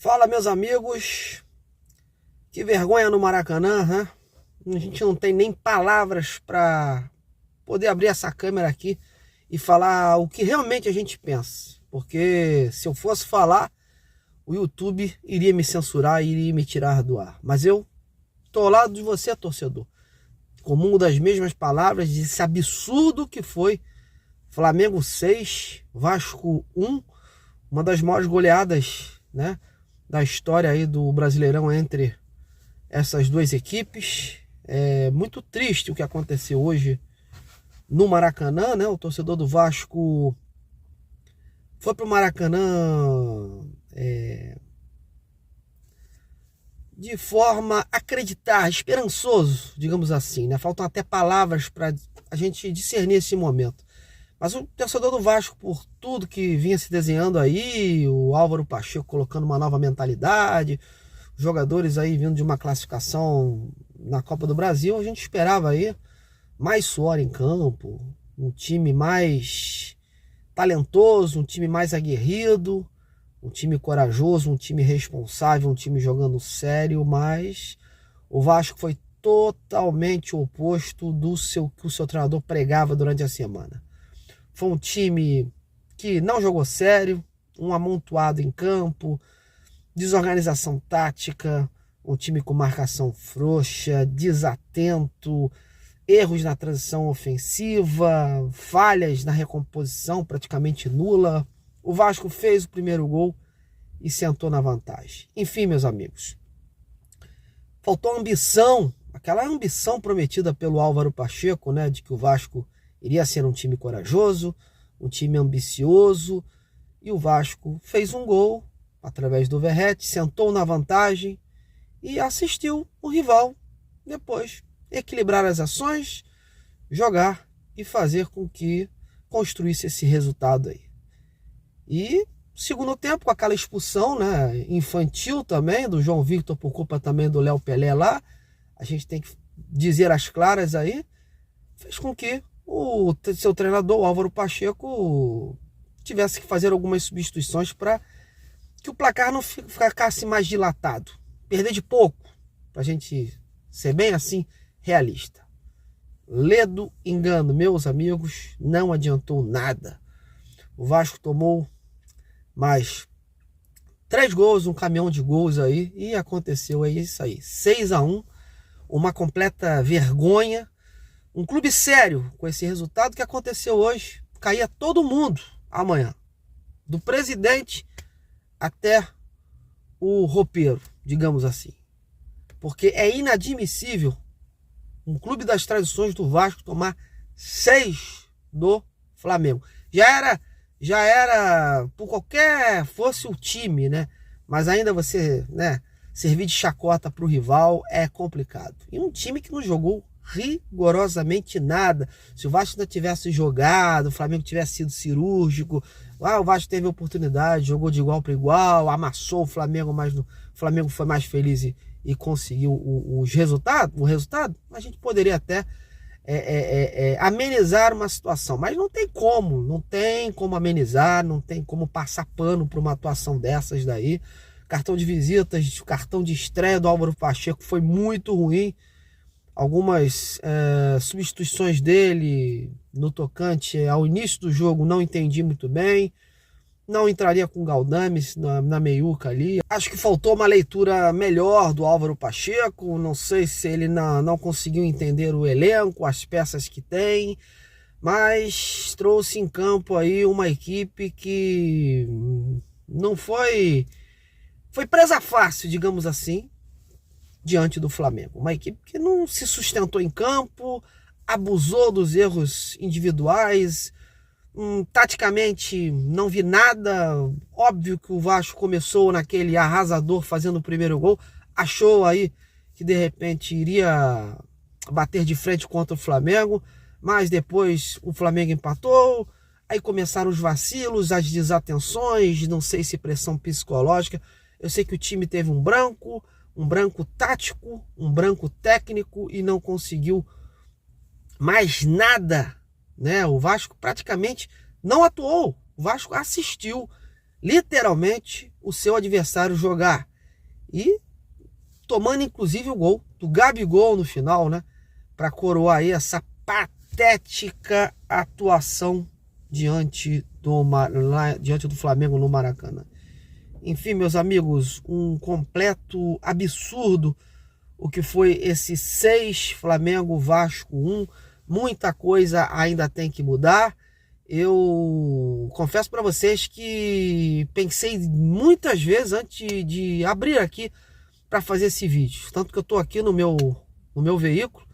Fala, meus amigos. Que vergonha no Maracanã, né? A gente não tem nem palavras para poder abrir essa câmera aqui e falar o que realmente a gente pensa. Porque se eu fosse falar, o YouTube iria me censurar e iria me tirar do ar. Mas eu tô ao lado de você, torcedor. Comungo das mesmas palavras desse absurdo que foi Flamengo 6, Vasco 1, uma das maiores goleadas, né, da história aí do Brasileirão entre essas duas equipes. É muito triste o que aconteceu hoje no Maracanã, né? O torcedor do Vasco foi pro Maracanã de forma a acreditar, esperançoso, digamos assim, né? Faltam até palavras para a gente discernir esse momento. Mas o torcedor do Vasco, por tudo que vinha se desenhando aí, o Álvaro Pacheco colocando uma nova mentalidade, os jogadores aí vindo de uma classificação na Copa do Brasil, a gente esperava aí mais suor em campo, um time mais talentoso, um time mais aguerrido, um time corajoso, um time responsável, um time jogando sério, mas o Vasco foi totalmente o oposto do que o seu treinador pregava durante a semana. Foi um time que não jogou sério, um amontoado em campo, desorganização tática, um time com marcação frouxa, desatento, erros na transição ofensiva, falhas na recomposição praticamente nula. O Vasco fez o primeiro gol e sentou na vantagem. Enfim, meus amigos, faltou ambição, aquela ambição prometida pelo Álvaro Pacheco, né, de que o Vasco iria ser um time corajoso, um time ambicioso, e o Vasco fez um gol através do Verratti, sentou na vantagem e assistiu o rival depois equilibrar as ações, jogar e fazer com que construísse esse resultado aí. E segundo tempo, com aquela expulsão, né, infantil também, do João Victor por culpa também do Léo Pelé lá, a gente tem que dizer as claras aí, fez com que o seu treinador, o Álvaro Pacheco, tivesse que fazer algumas substituições para que o placar não ficasse mais dilatado. Perder de pouco, para a gente ser bem assim, realista. Ledo engano, meus amigos, não adiantou nada. O Vasco tomou mais 3 gols, um caminhão de gols aí, e aconteceu aí isso aí. 6-1, uma completa vergonha. Um clube sério com esse resultado que aconteceu hoje, caía todo mundo amanhã. Do presidente até o roupeiro, digamos assim. Porque é inadmissível um clube das tradições do Vasco tomar 6 do Flamengo. Já era por qualquer fosse o time, né? Mas ainda você, né, servir de chacota para o rival é complicado. E um time que não jogou rigorosamente nada. Se o Vasco ainda tivesse jogado, o Flamengo tivesse sido cirúrgico, o Vasco teve oportunidade, jogou de igual para igual, amassou o Flamengo, mas o Flamengo foi mais feliz e conseguiu o resultado, a gente poderia até amenizar uma situação, mas não tem como amenizar, não tem como passar pano para uma atuação dessas daí. Cartão de visitas, cartão de estreia do Álvaro Pacheco foi muito ruim. Algumas substituições dele no tocante ao início do jogo não entendi muito bem. Não entraria com o Galdames na meiuca ali. Acho que faltou uma leitura melhor do Álvaro Pacheco. Não sei se ele não conseguiu entender o elenco, as peças que tem, mas trouxe em campo aí uma equipe que não foi presa fácil, digamos assim, diante do Flamengo. Uma equipe que não se sustentou em campo, abusou dos erros individuais, taticamente não vi nada. Óbvio que o Vasco começou naquele arrasador fazendo o primeiro gol, achou aí que de repente iria bater de frente contra o Flamengo, mas depois o Flamengo empatou, aí começaram os vacilos, as desatenções, não sei se pressão psicológica. Eu sei que o time teve um branco tático, um branco técnico e não conseguiu mais nada, né? O Vasco praticamente não atuou, o Vasco assistiu literalmente o seu adversário jogar. E tomando inclusive o gol do Gabigol no final, né? Para coroar aí essa patética atuação diante do Flamengo no Maracanã. Enfim, meus amigos, um completo absurdo o que foi esse 6 Flamengo Vasco 1. Muita coisa ainda tem que mudar. Eu confesso para vocês que pensei muitas vezes antes de abrir aqui para fazer esse vídeo. Tanto que eu estou aqui no meu veículo.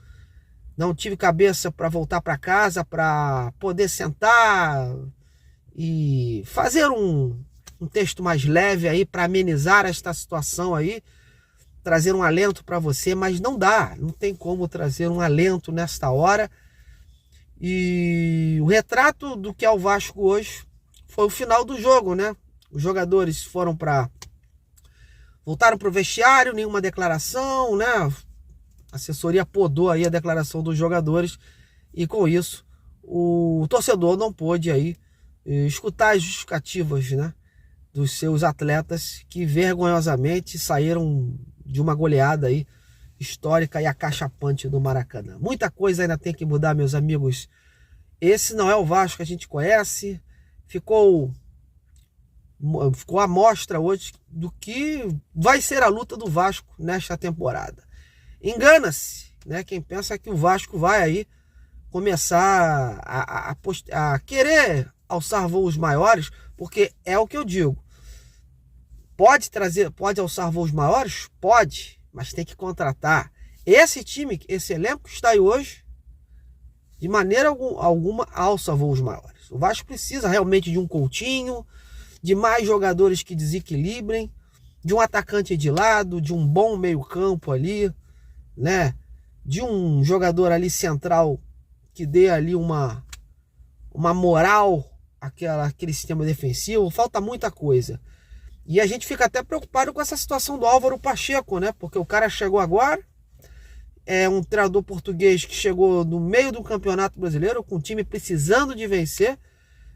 Não tive cabeça para voltar para casa, para poder sentar e fazer um texto mais leve aí para amenizar esta situação aí, trazer um alento para você, mas não dá, não tem como trazer um alento nesta hora. E o retrato do que é o Vasco hoje foi o final do jogo, né? Os jogadores voltaram para o vestiário, nenhuma declaração, né? A assessoria podou aí a declaração dos jogadores e com isso o torcedor não pôde aí escutar as justificativas, né, dos seus atletas que vergonhosamente saíram de uma goleada aí histórica e acachapante do Maracanã. Muita coisa ainda tem que mudar, meus amigos. Esse não é o Vasco que a gente conhece. Ficou a mostra hoje do que vai ser a luta do Vasco nesta temporada. Engana-se, né, quem pensa que o Vasco vai aí começar a querer alçar voos maiores, porque é o que eu digo. Pode alçar voos maiores? Pode, mas tem que contratar. Esse time, esse elenco que está aí hoje, de maneira alguma alça voos maiores. O Vasco precisa realmente de um Coutinho, de mais jogadores que desequilibrem, de um atacante de lado, de um bom meio-campo ali, né? De um jogador ali central que dê ali uma moral àquele sistema defensivo. Falta muita coisa. E a gente fica até preocupado com essa situação do Álvaro Pacheco, né? Porque o cara chegou agora, é um treinador português que chegou no meio do Campeonato Brasileiro, com o time precisando de vencer,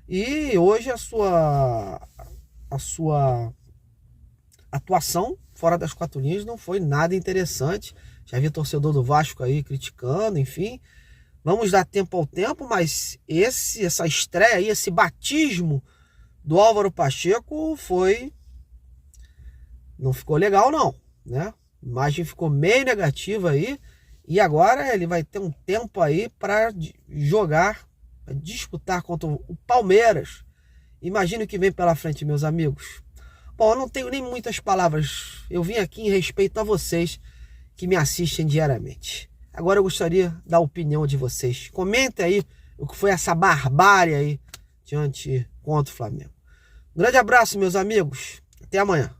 e hoje a sua atuação fora das quatro linhas não foi nada interessante. Já vi torcedor do Vasco aí criticando, enfim. Vamos dar tempo ao tempo, mas essa estreia aí, esse batismo do Álvaro Pacheco não ficou legal não, né? A imagem ficou meio negativa aí, e agora ele vai ter um tempo aí para jogar, pra disputar contra o Palmeiras. Imagina o que vem pela frente, meus amigos. Bom, eu não tenho nem muitas palavras. Eu vim aqui em respeito a vocês que me assistem diariamente. Agora eu gostaria da opinião de vocês. Comentem aí o que foi essa barbárie aí contra o Flamengo. Um grande abraço, meus amigos. Até amanhã.